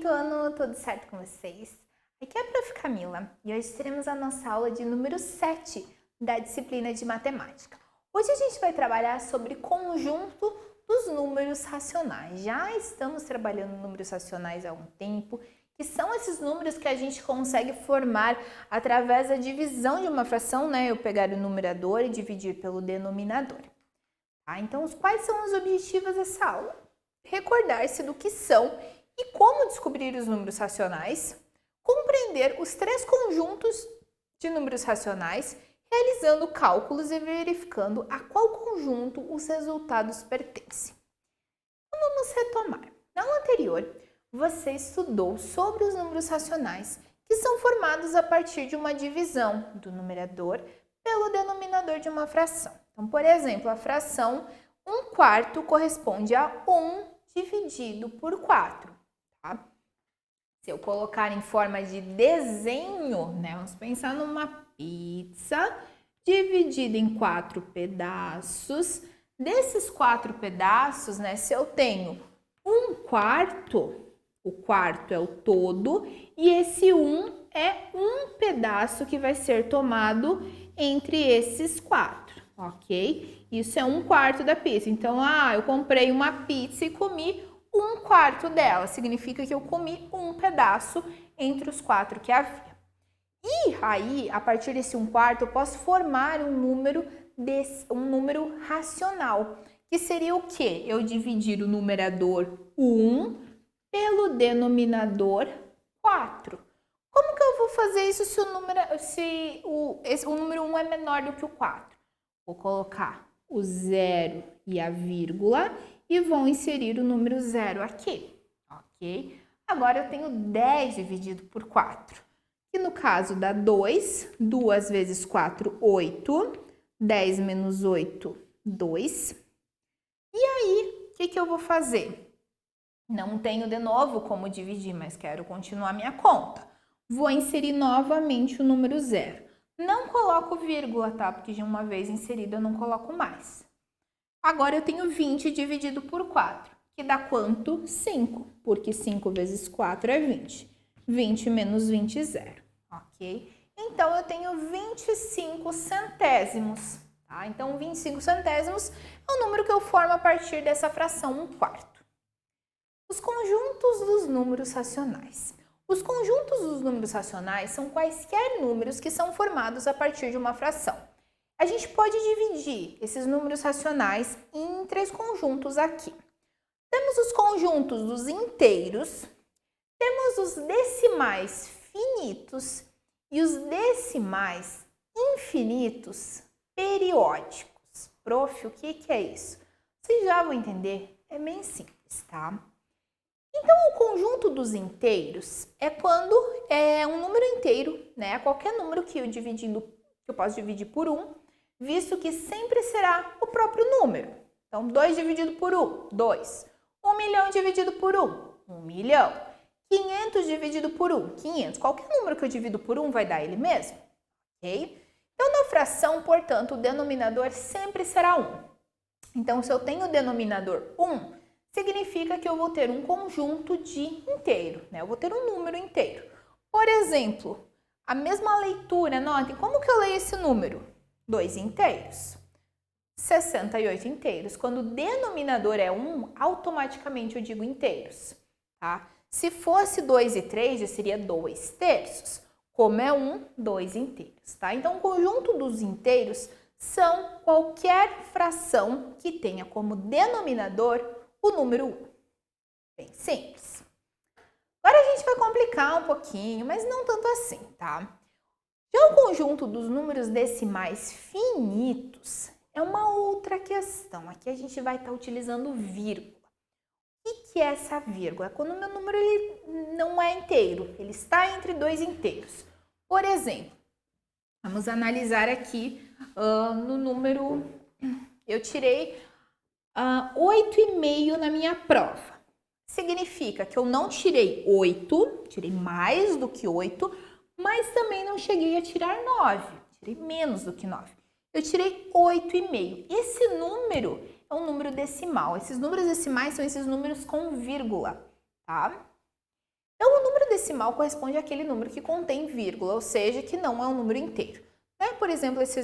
quinto ano, tudo certo com vocês? Aqui é a Prof. Camila e hoje teremos a nossa aula de número 7 da disciplina de matemática. Hoje a gente vai trabalhar sobre conjunto dos números racionais. Já estamos trabalhando números racionais há um tempo, que são esses números que a gente consegue formar através da divisão de uma fração, né? Eu pegar o numerador e dividir pelo denominador. Tá? Então, quais são os objetivos dessa aula? Recordar-se do que são e como descobrir os números racionais, compreender os três conjuntos de números racionais, realizando cálculos e verificando a qual conjunto os resultados pertencem. Então, vamos retomar. Na aula anterior, você estudou sobre os números racionais, que são formados a partir de uma divisão do numerador pelo denominador de uma fração. Então, por exemplo, a fração 1/4 corresponde a 1 dividido por 4. Tá? Se eu colocar em forma de desenho, né? Vamos pensar numa pizza dividida em 4 pedaços. Desses 4 pedaços, né? Se eu tenho 1/4, o quarto é o todo, e esse 1 é um pedaço que vai ser tomado entre esses 4, ok? Isso é 1/4 da pizza. Então, eu comprei uma pizza e comi 1/4 dela. Significa que eu comi um pedaço entre os 4 que havia. E aí, a partir desse 1/4, eu posso formar um número racional, que seria o quê? Eu dividir o numerador 1 pelo denominador 4. Como que eu vou fazer isso se o número 1 é menor do que o 4? Vou colocar o 0 e a vírgula e vou inserir o número 0 aqui, ok? Agora eu tenho 10 dividido por 4, que no caso dá 2, 2 vezes 4, 8, 10 menos 8, 2. E aí, o que eu vou fazer? Não tenho de novo como dividir, mas quero continuar minha conta. Vou inserir novamente o número 0. Não coloco vírgula, tá? Porque de uma vez inserida eu não coloco mais. Agora eu tenho 20 dividido por 4, que dá quanto? 5, porque 5 vezes 4 é 20. 20 menos 20, 0, ok? Então, eu tenho 25 centésimos, tá? Então, 25 centésimos é o número que eu formo a partir dessa fração 1/4. Os conjuntos dos números racionais. Os conjuntos dos números racionais são quaisquer números que são formados a partir de uma fração. A gente pode dividir esses números racionais em 3 conjuntos aqui. Temos os conjuntos dos inteiros, temos os decimais finitos e os decimais infinitos periódicos. Prof, o que é isso? Vocês já vão entender, é bem simples, tá? Então, o conjunto dos inteiros é quando é um número inteiro, né? Qualquer número que eu posso dividir por 1, visto que sempre será o próprio número. Então, 2 dividido por 1, 2. 1 milhão dividido por 1, 1 milhão. 500 dividido por 1, 500. Qualquer número que eu divido por 1 vai dar ele mesmo, ok? Então, na fração, portanto, o denominador sempre será 1. Então, se eu tenho o denominador 1, significa que eu vou ter um conjunto de inteiro, né? Eu vou ter um número inteiro. Por exemplo, a mesma leitura, notem, como que eu leio esse número? 2 inteiros. 68 inteiros. Quando o denominador é 1, automaticamente eu digo inteiros, tá? Se fosse 2 e 3, já seria 2 terços. Como é 1, 2 inteiros, tá? Então, o conjunto dos inteiros são qualquer fração que tenha como denominador o número 1. Bem simples. Agora a gente vai complicar um pouquinho, mas não tanto assim, tá? Já o conjunto dos números decimais finitos é uma outra questão. Aqui a gente vai estar utilizando vírgula. O que é essa vírgula? É quando o meu número ele não é inteiro, ele está entre 2 inteiros. Por exemplo, vamos analisar aqui no número... Eu tirei 8,5 na minha prova. Significa que eu não tirei 8, tirei mais do que 8, mas também não cheguei a tirar 9, tirei menos do que 9. Eu tirei 8,5. Esse número é um número decimal. Esses números decimais são esses números com vírgula, tá? decimal corresponde àquele número que contém vírgula, ou seja, que não é um número inteiro. Né? Por exemplo, isso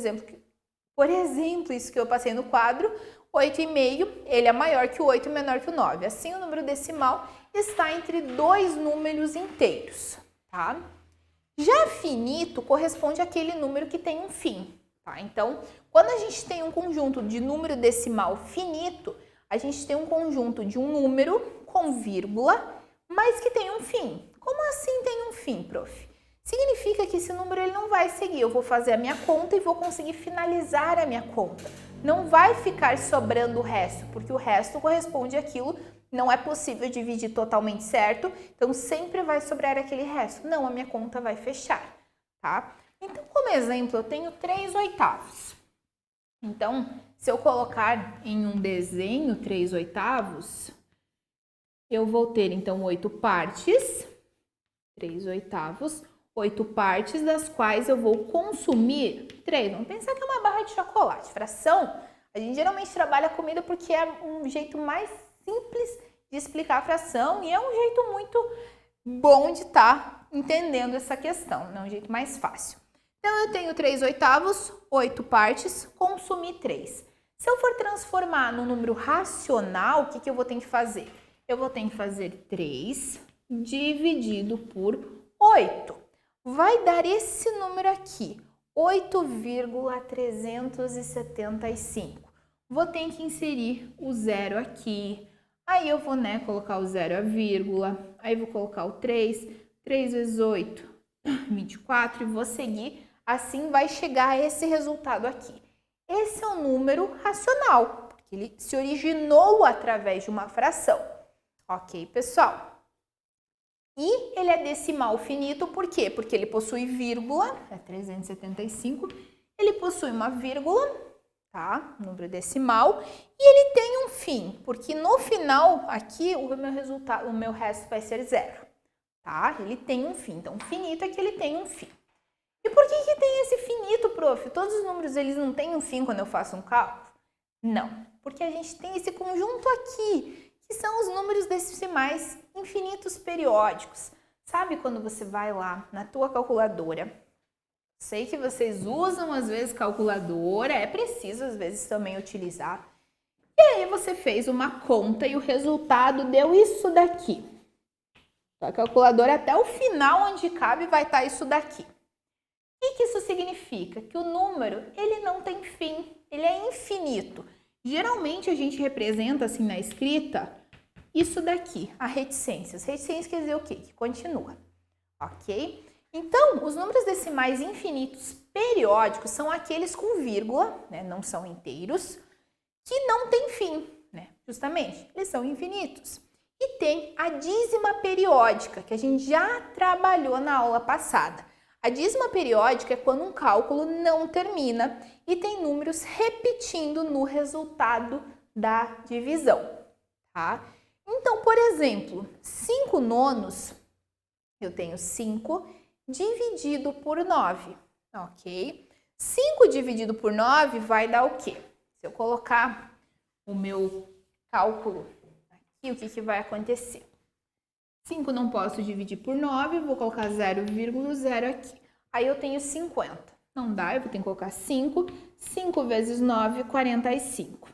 que eu passei no quadro, 8,5, ele é maior que o 8 e menor que o 9. Assim, o número decimal está entre dois números inteiros, tá? Já finito corresponde àquele número que tem um fim, tá? Então, quando a gente tem um conjunto de número decimal finito, a gente tem um conjunto de um número com vírgula, mas que tem um fim. Como assim tem um fim, prof? Significa que esse número ele não vai seguir. Eu vou fazer a minha conta e vou conseguir finalizar a minha conta. Não vai ficar sobrando o resto, porque o resto corresponde àquilo. Não é possível dividir totalmente certo, então sempre vai sobrar aquele resto. Não, a minha conta vai fechar, tá? Então, como exemplo, eu tenho 3/8. Então, se eu colocar em um desenho 3/8, eu vou ter, então, 8 partes, 3/8, 8 partes, das quais eu vou consumir 3. Vamos pensar que é uma barra de chocolate. Fração, a gente geralmente trabalha comida porque é um jeito mais simples de explicar a fração e é um jeito muito bom de estar entendendo essa questão, né? Um jeito mais fácil. Então, eu tenho 3/8, 8 partes, consumi 3. Se eu for transformar no número racional, o que eu vou ter que fazer? Eu vou ter que fazer 3 dividido por 8. Vai dar esse número aqui, 8,375. Vou ter que inserir o zero aqui. Aí eu vou, né, colocar o zero a vírgula. Aí vou colocar o 3. 3 vezes 8, 24. E vou seguir. Assim vai chegar a esse resultado aqui. Esse é um número racional, porque ele se originou através de uma fração. Ok, pessoal? E ele é decimal finito, por quê? Porque ele possui vírgula, é 375, ele possui uma vírgula, tá? Número decimal, e ele tem um fim, porque no final, aqui, o meu resto vai ser zero, tá? Ele tem um fim, então finito é que ele tem um fim. E por que tem esse finito, prof? Todos os números, eles não têm um fim quando eu faço um cálculo? Não, porque a gente tem esse conjunto aqui, que são os números decimais infinitos periódicos. Sabe quando você vai lá na tua calculadora? Sei que vocês usam às vezes calculadora, é preciso às vezes também utilizar. E aí você fez uma conta e o resultado deu isso daqui. A calculadora até o final onde cabe vai estar isso daqui. O que isso significa? Que o número, ele não tem fim, ele é infinito. Geralmente a gente representa assim na escrita isso daqui, a reticências. Reticências quer dizer o quê? Que continua, ok? Então, os números decimais infinitos periódicos são aqueles com vírgula, né, não são inteiros, que não tem fim, né? Justamente, eles são infinitos. E tem a dízima periódica, que a gente já trabalhou na aula passada. A dízima periódica é quando um cálculo não termina e tem números repetindo no resultado da divisão, tá? Então, por exemplo, 5 nonos, eu tenho 5 dividido por 9, ok? 5 dividido por 9 vai dar o quê? Se eu colocar o meu cálculo aqui, o que vai acontecer? 5 não posso dividir por 9, vou colocar 0,0 aqui. Aí eu tenho 50. Não dá, eu vou ter que colocar 5. 5 vezes 9, 45.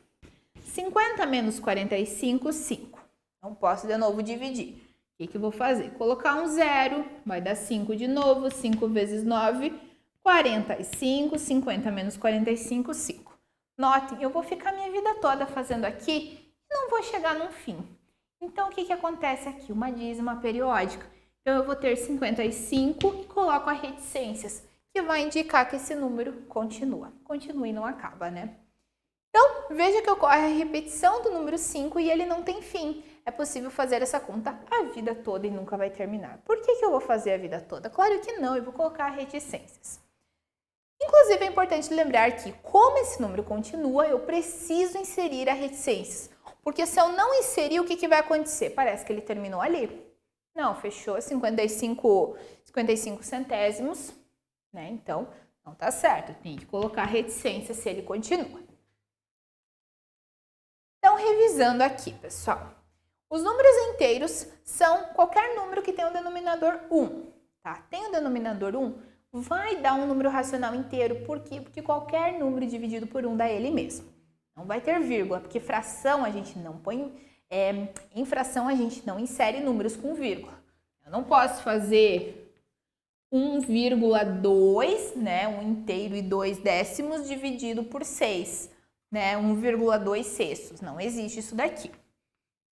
50 menos 45, 5. Não posso de novo dividir. O que eu vou fazer? Colocar um zero, vai dar 5 de novo. 5 vezes 9, 45. 50 menos 45, 5. Notem, eu vou ficar minha vida toda fazendo aqui e não vou chegar num fim. Então, o que acontece aqui? Uma dízima periódica. Então, eu vou ter 55 e coloco a reticências, que vai indicar que esse número continua. Continua e não acaba, né? Então, veja que ocorre a repetição do número 5 e ele não tem fim. É possível fazer essa conta a vida toda e nunca vai terminar. Por que eu vou fazer a vida toda? Claro que não, eu vou colocar reticências. Inclusive, é importante lembrar que, como esse número continua, eu preciso inserir a reticências. Porque se eu não inserir, o que vai acontecer? Parece que ele terminou ali. Não, fechou 55 centésimos, né? Então, não tá certo. Tem que colocar reticência se ele continua. Então, revisando aqui, pessoal. Os números inteiros são qualquer número que tenha o denominador 1, tá? Tem o denominador 1, vai dar um número racional inteiro. Por quê? Porque qualquer número dividido por 1 dá ele mesmo. Não vai ter vírgula, porque fração a gente não põe, em fração a gente não insere números com vírgula. Eu não posso fazer 1,2, né, 1 inteiro e 2 décimos dividido por 6, né, 1,2 sextos. Não existe isso daqui,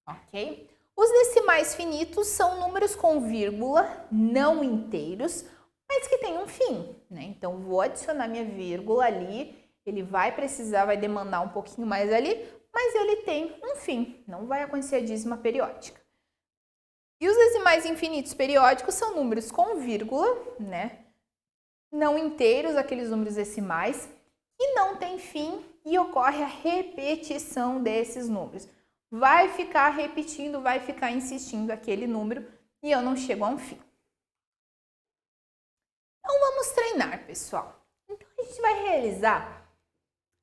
ok? Os decimais finitos são números com vírgula, não inteiros, mas que têm um fim, né? Então, vou adicionar minha vírgula ali, ele vai demandar um pouquinho mais ali, mas ele tem um fim, não vai acontecer a dízima periódica. E os decimais infinitos periódicos são números com vírgula, né? Não inteiros, aqueles números decimais, que não tem fim e ocorre a repetição desses números. Vai ficar repetindo, vai ficar insistindo aquele número e eu não chego a um fim. Então, vamos treinar, pessoal. Então, a gente vai realizar.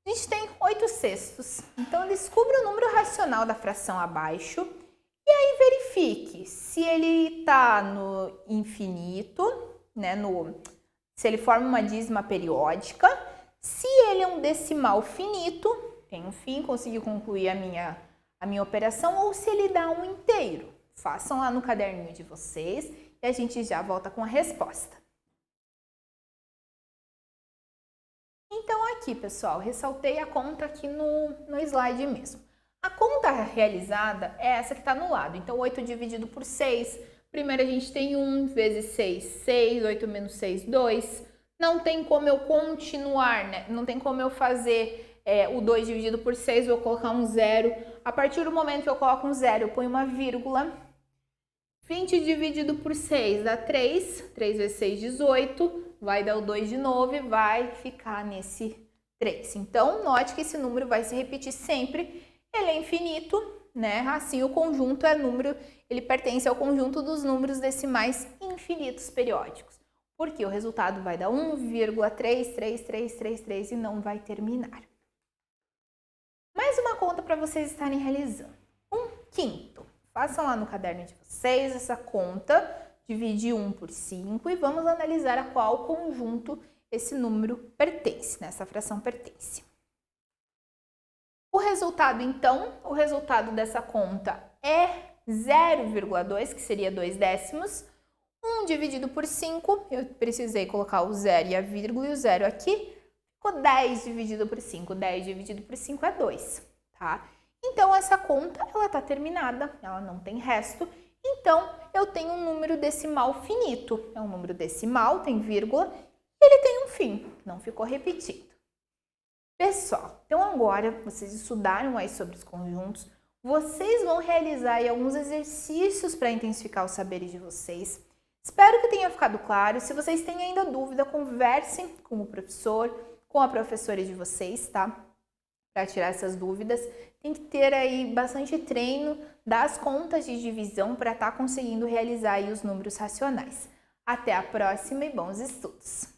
A gente tem 8 sextos. Então, descubra o número racional da fração abaixo e aí verifique se ele está no infinito, né? Se ele forma uma dízima periódica, se ele é um decimal finito, tem um fim, consegui concluir a minha operação, ou se ele dá um inteiro. Façam lá no caderninho de vocês e a gente já volta com a resposta. Então aqui, pessoal, ressaltei a conta aqui no slide mesmo. A conta realizada é essa que está no lado. Então, 8 dividido por 6. Primeiro a gente tem 1 vezes 6, 6. 8 menos 6, 2. Não tem como eu continuar, né? Não tem como eu fazer o 2 dividido por 6, vou colocar um 0. A partir do momento que eu coloco um 0, eu ponho uma vírgula. 20 dividido por 6 dá 3. 3 vezes 6, 18. Vai dar o 2 de novo e vai ficar nesse 3. Então, note que esse número vai se repetir sempre. Ele é infinito, né? Assim, o conjunto é número, ele pertence ao conjunto dos números decimais infinitos periódicos. Porque o resultado vai dar 1,33333 e não vai terminar. Mais uma conta para vocês estarem realizando. 1/5. Façam lá no caderno de vocês essa conta. Divide 1 por 5 e vamos analisar a qual conjunto esse número pertence, né? Essa fração pertence. O resultado, então, o resultado dessa conta é 0,2, que seria 2 décimos. 1 dividido por 5, eu precisei colocar o 0 e a vírgula e o 0 aqui. Ficou 10 dividido por 5. 10 dividido por 5 é 2, tá? Então, essa conta, ela tá terminada, ela não tem resto. Então, eu tenho um número decimal finito. É um número decimal, tem vírgula, e ele tem um fim, não ficou repetido. Pessoal, então agora vocês estudaram aí sobre os conjuntos, vocês vão realizar aí alguns exercícios para intensificar os saberes de vocês. Espero que tenha ficado claro. Se vocês têm ainda dúvida, conversem com o professor, com a professora de vocês, tá? Para tirar essas dúvidas. Tem que ter aí bastante treino das contas de divisão para estar conseguindo realizar aí os números racionais. Até a próxima e bons estudos!